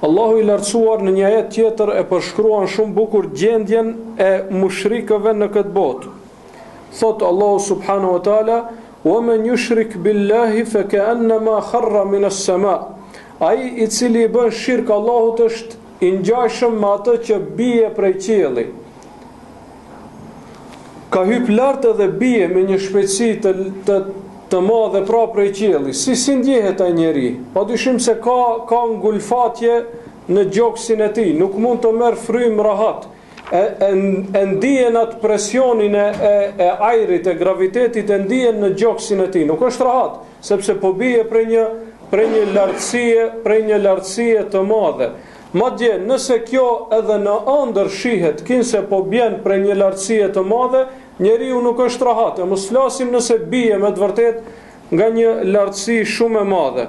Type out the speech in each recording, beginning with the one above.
Allahu i lartësuar në një ajet tjetër e përshkruan shumë bukur gjendjen e mushrikëve në këtë botë. Thot Allahu subhanahu wa taala: "Wa man yushrik billahi fa ka'annama kharra min as-sama'." Ai i cili i bën shirk Allahut është i ngjashëm me atë që bie prej qielli. Ka hyp lart edhe bie me një shpejtësi të madhe pra prej qielli. Si ndjehet ai njeri? Padyshim se ka ngulfatje në gjoksin e tij, nuk mund të merr frym rahat. E ndihen atë presionin e ajrit, e gravitetit, e ndihen në gjoksin e tij. Nuk është rahat, sepse po bie prej një lartësie të madhe. Madje nëse kjo edhe në ëndër shihet kinse po bjen prej një lartësie të madhe, njeriu nuk është rahat. E mos flasim nëse bie me të vërtet nga një lartësi shumë e madhe.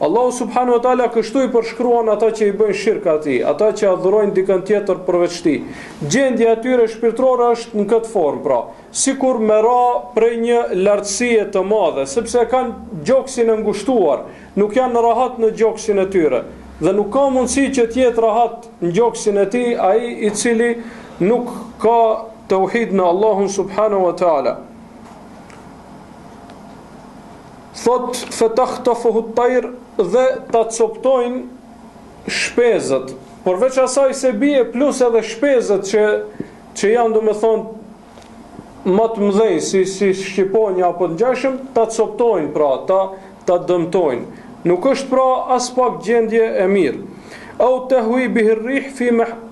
Allahu subhanahu wa taala kështu i përshkruan ata që i bëjnë shirk atij, ata që adhurojnë dikën tjetër përveç tij. Gjendja e tyre shpirtërore është në këtë formë, pra, sikur me ra prej një lartësie të madhe, sepse kanë gjoksin e ngushtuar, nuk janë rahat në gjoksin e tyre. Dhe nuk ka mundësi që të jetë rahat në gjoksin e tij ai i cili nuk ka tauhid në Allahun subhanahu wa taala. Thot fatakhtafuhu at-tayr, dhe ta coptojnë shpezët. Përveç asaj se bie plus edhe shpezët që janë domethënë më të mëdhenj si shqiponja apo të ngjashëm, ta coptojnë pra, ta dëmtojnë. Nuk është pra as pak gjendje e mirë. Au tahwi bihi ar-rih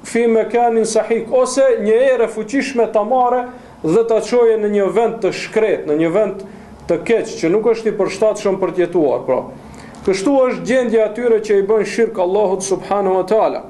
fi makanin sahik, ose një erë fuqishme ta marrë dhe ta çojë në një vend të shkret, në një vend të keq që nuk është i përshtatshëm për të jetuar, pra. Kështu është gjendja atyre që i bën shirk Allahut subhanahu wa taala.